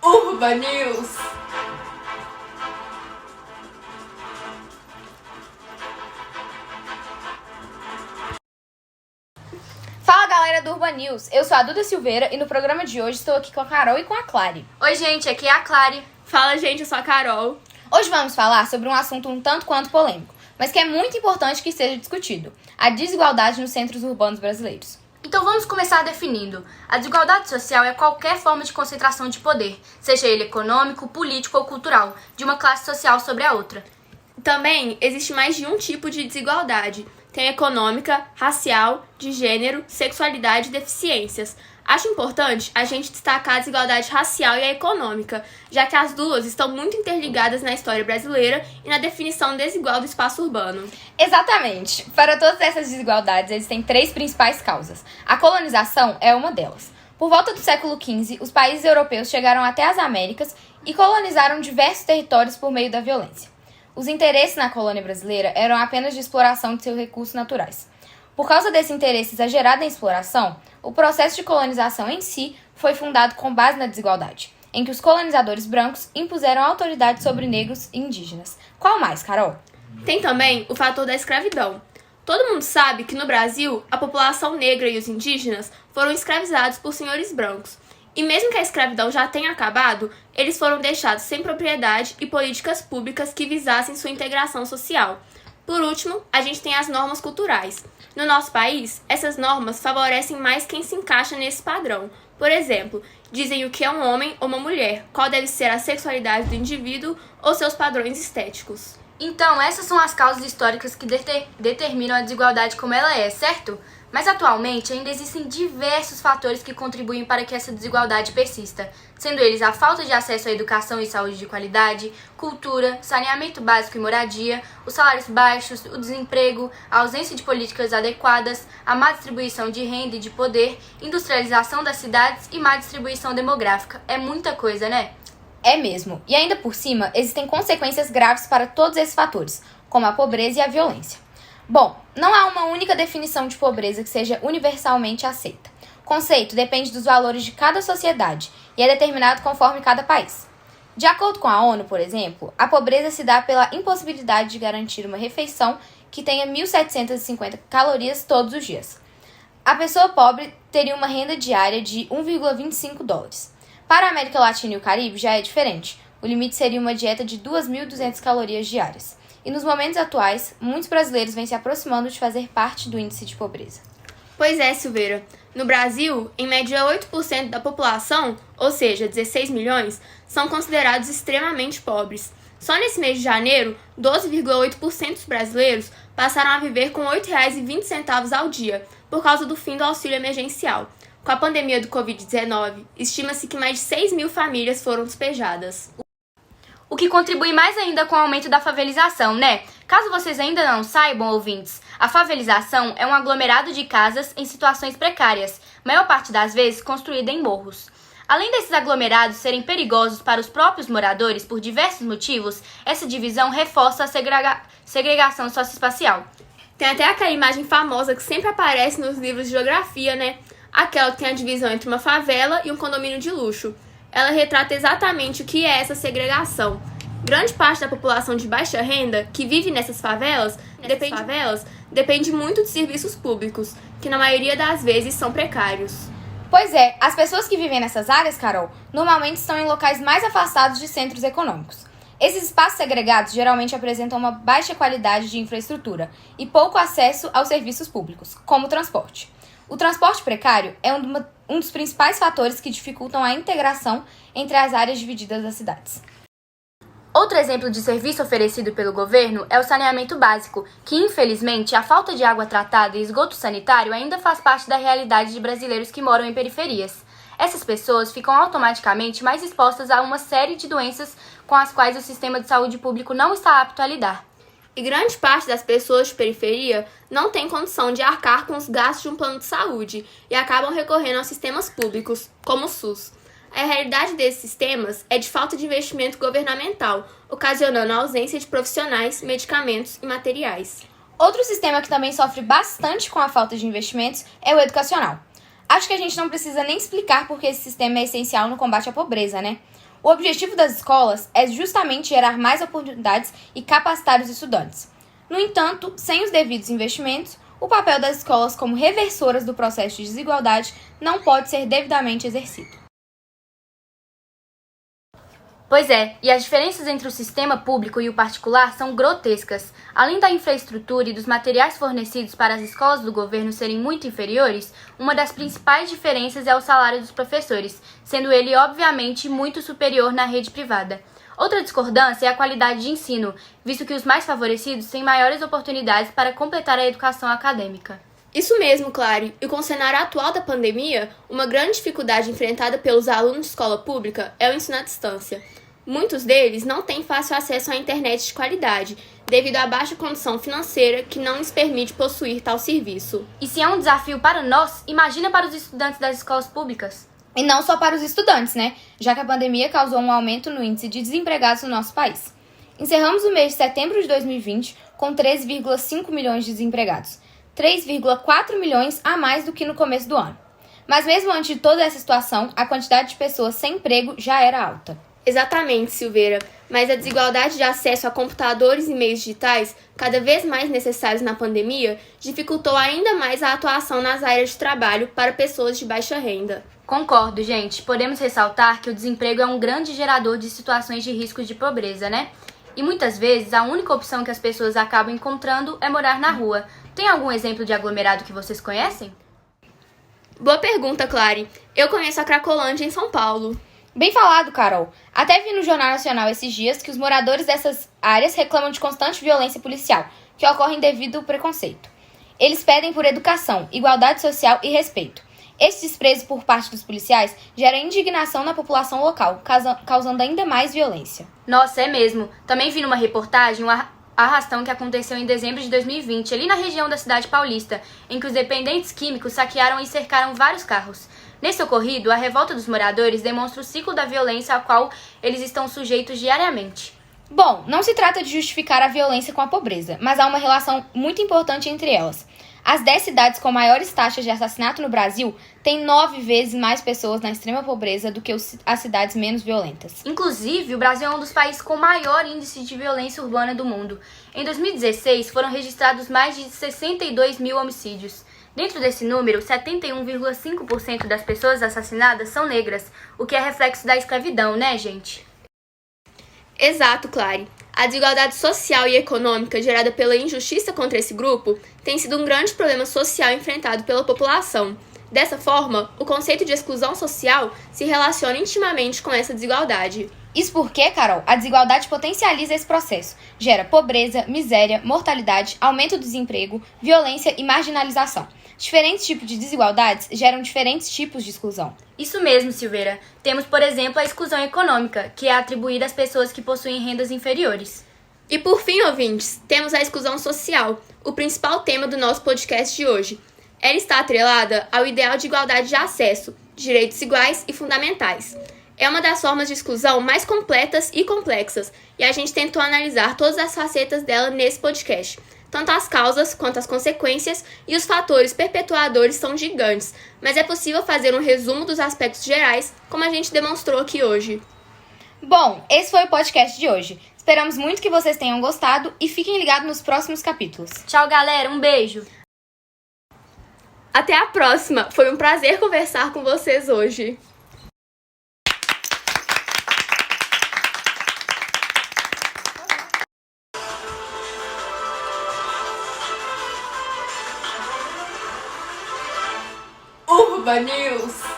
Urba News. Fala galera do Urban News, eu sou a Duda Silveira e no programa de hoje estou aqui com a Carol e com a Clary. Oi gente, aqui é a Clary. Fala gente, eu sou a Carol. Hoje vamos falar sobre um assunto um tanto quanto polêmico, mas que é muito importante que seja discutido: a desigualdade nos centros urbanos brasileiros. Então vamos começar definindo. A desigualdade social é qualquer forma de concentração de poder, seja ele econômico, político ou cultural, de uma classe social sobre a outra. Também existe mais de um tipo de desigualdade. Tem econômica, racial, de gênero, sexualidade e deficiências. Acho importante a gente destacar a desigualdade racial e a econômica, já que as duas estão muito interligadas na história brasileira e na definição desigual do espaço urbano. Exatamente! Para todas essas desigualdades existem três principais causas. A colonização é uma delas. Por volta do século XV, os países europeus chegaram até as Américas e colonizaram diversos territórios por meio da violência. Os interesses na colônia brasileira eram apenas de exploração de seus recursos naturais. Por causa desse interesse exagerado em exploração, o processo de colonização em si foi fundado com base na desigualdade, em que os colonizadores brancos impuseram autoridade sobre negros e indígenas. Qual mais, Carol? Tem também o fator da escravidão. Todo mundo sabe que no Brasil, a população negra e os indígenas foram escravizados por senhores brancos. E mesmo que a escravidão já tenha acabado, eles foram deixados sem propriedade e políticas públicas que visassem sua integração social. Por último, a gente tem as normas culturais. No nosso país, essas normas favorecem mais quem se encaixa nesse padrão. Por exemplo, dizem o que é um homem ou uma mulher, qual deve ser a sexualidade do indivíduo ou seus padrões estéticos. Então, essas são as causas históricas que determinam a desigualdade como ela é, certo? Mas atualmente ainda existem diversos fatores que contribuem para que essa desigualdade persista, sendo eles a falta de acesso à educação e saúde de qualidade, cultura, saneamento básico e moradia, os salários baixos, o desemprego, a ausência de políticas adequadas, a má distribuição de renda e de poder, industrialização das cidades e má distribuição demográfica. É muita coisa, né? É mesmo. E ainda por cima, existem consequências graves para todos esses fatores, como a pobreza e a violência. Bom, não há uma única definição de pobreza que seja universalmente aceita. O conceito depende dos valores de cada sociedade e é determinado conforme cada país. De acordo com a ONU, por exemplo, a pobreza se dá pela impossibilidade de garantir uma refeição que tenha 1.750 calorias todos os dias. A pessoa pobre teria uma renda diária de 1,25 dólares. Para a América Latina e o Caribe já é diferente. O limite seria uma dieta de 2.200 calorias diárias. E nos momentos atuais, muitos brasileiros vêm se aproximando de fazer parte do índice de pobreza. Pois é, Silveira. No Brasil, em média 8% da população, ou seja, 16 milhões, são considerados extremamente pobres. Só nesse mês de janeiro, 12,8% dos brasileiros passaram a viver com R$ 8,20 ao dia, por causa do fim do auxílio emergencial. Com a pandemia do Covid-19, estima-se que mais de 6 mil famílias foram despejadas. O que contribui mais ainda com o aumento da favelização, né? Caso vocês ainda não saibam, ouvintes, a favelização é um aglomerado de casas em situações precárias, maior parte das vezes construída em morros. Além desses aglomerados serem perigosos para os próprios moradores por diversos motivos, essa divisão reforça a segregação socioespacial. Tem até aquela imagem famosa que sempre aparece nos livros de geografia, né? Aquela que tem a divisão entre uma favela e um condomínio de luxo. Ela retrata exatamente o que é essa segregação. Grande parte da população de baixa renda que vive nessas favelas depende muito de serviços públicos, que na maioria das vezes são precários. Pois é, as pessoas que vivem nessas áreas, Carol, normalmente estão em locais mais afastados de centros econômicos. Esses espaços segregados geralmente apresentam uma baixa qualidade de infraestrutura e pouco acesso aos serviços públicos, como o transporte. O transporte precário é um dos principais fatores que dificultam a integração entre as áreas divididas das cidades. Outro exemplo de serviço oferecido pelo governo é o saneamento básico, que infelizmente a falta de água tratada e esgoto sanitário ainda faz parte da realidade de brasileiros que moram em periferias. Essas pessoas ficam automaticamente mais expostas a uma série de doenças com as quais o sistema de saúde público não está apto a lidar. E grande parte das pessoas de periferia não tem condição de arcar com os gastos de um plano de saúde e acabam recorrendo aos sistemas públicos, como o SUS. A realidade desses sistemas é de falta de investimento governamental, ocasionando a ausência de profissionais, medicamentos e materiais. Outro sistema que também sofre bastante com a falta de investimentos é o educacional. Acho que a gente não precisa nem explicar porque esse sistema é essencial no combate à pobreza, né? O objetivo das escolas é justamente gerar mais oportunidades e capacitar os estudantes. No entanto, sem os devidos investimentos, o papel das escolas como reversoras do processo de desigualdade não pode ser devidamente exercido. Pois é, e as diferenças entre o sistema público e o particular são grotescas. Além da infraestrutura e dos materiais fornecidos para as escolas do governo serem muito inferiores, uma das principais diferenças é o salário dos professores, sendo ele obviamente muito superior na rede privada. Outra discordância é a qualidade de ensino, visto que os mais favorecidos têm maiores oportunidades para completar a educação acadêmica. Isso mesmo, Clary. E com o cenário atual da pandemia, uma grande dificuldade enfrentada pelos alunos de escola pública é o ensino à distância. Muitos deles não têm fácil acesso à internet de qualidade, devido à baixa condição financeira que não lhes permite possuir tal serviço. E se é um desafio para nós, imagina para os estudantes das escolas públicas. E não só para os estudantes, né? Já que a pandemia causou um aumento no índice de desempregados no nosso país. Encerramos o mês de setembro de 2020 com 13,5 milhões de desempregados, 3,4 milhões a mais do que no começo do ano. Mas mesmo antes de toda essa situação, a quantidade de pessoas sem emprego já era alta. Exatamente, Silveira, mas a desigualdade de acesso a computadores e meios digitais, cada vez mais necessários na pandemia, dificultou ainda mais a atuação nas áreas de trabalho para pessoas de baixa renda. Concordo, gente. Podemos ressaltar que o desemprego é um grande gerador de situações de risco de pobreza, né? E muitas vezes a única opção que as pessoas acabam encontrando é morar na rua. Tem algum exemplo de aglomerado que vocês conhecem? Boa pergunta, Clary. Eu conheço a Cracolândia em São Paulo. Bem falado, Carol. Até vi no Jornal Nacional esses dias que os moradores dessas áreas reclamam de constante violência policial, que ocorre devido ao preconceito. Eles pedem por educação, igualdade social e respeito. Esse desprezo por parte dos policiais gera indignação na população local, causando ainda mais violência. Nossa, é mesmo. Também vi numa reportagem um arrastão que aconteceu em dezembro de 2020, ali na região da cidade paulista, em que os dependentes químicos saquearam e cercaram vários carros. Nesse ocorrido, a revolta dos moradores demonstra o ciclo da violência ao qual eles estão sujeitos diariamente. Bom, não se trata de justificar a violência com a pobreza, mas há uma relação muito importante entre elas. As 10 cidades com maiores taxas de assassinato no Brasil têm 9 vezes mais pessoas na extrema pobreza do que as cidades menos violentas. Inclusive, o Brasil é um dos países com maior índice de violência urbana do mundo. Em 2016, foram registrados mais de 62 mil homicídios. Dentro desse número, 71,5% das pessoas assassinadas são negras, o que é reflexo da escravidão, né, gente? Exato, Clary. A desigualdade social e econômica gerada pela injustiça contra esse grupo tem sido um grande problema social enfrentado pela população. Dessa forma, o conceito de exclusão social se relaciona intimamente com essa desigualdade. Isso porque, Carol, a desigualdade potencializa esse processo. Gera pobreza, miséria, mortalidade, aumento do desemprego, violência e marginalização. Diferentes tipos de desigualdades geram diferentes tipos de exclusão. Isso mesmo, Silveira. Temos, por exemplo, a exclusão econômica, que é atribuída às pessoas que possuem rendas inferiores. E por fim, ouvintes, temos a exclusão social, o principal tema do nosso podcast de hoje. Ela está atrelada ao ideal de igualdade de acesso, direitos iguais e fundamentais. É uma das formas de exclusão mais completas e complexas, e a gente tentou analisar todas as facetas dela nesse podcast. Tanto as causas quanto as consequências e os fatores perpetuadores são gigantes, mas é possível fazer um resumo dos aspectos gerais, como a gente demonstrou aqui hoje. Bom, esse foi o podcast de hoje. Esperamos muito que vocês tenham gostado e fiquem ligados nos próximos capítulos. Tchau, galera. Um beijo. Até a próxima. Foi um prazer conversar com vocês hoje. Urba News.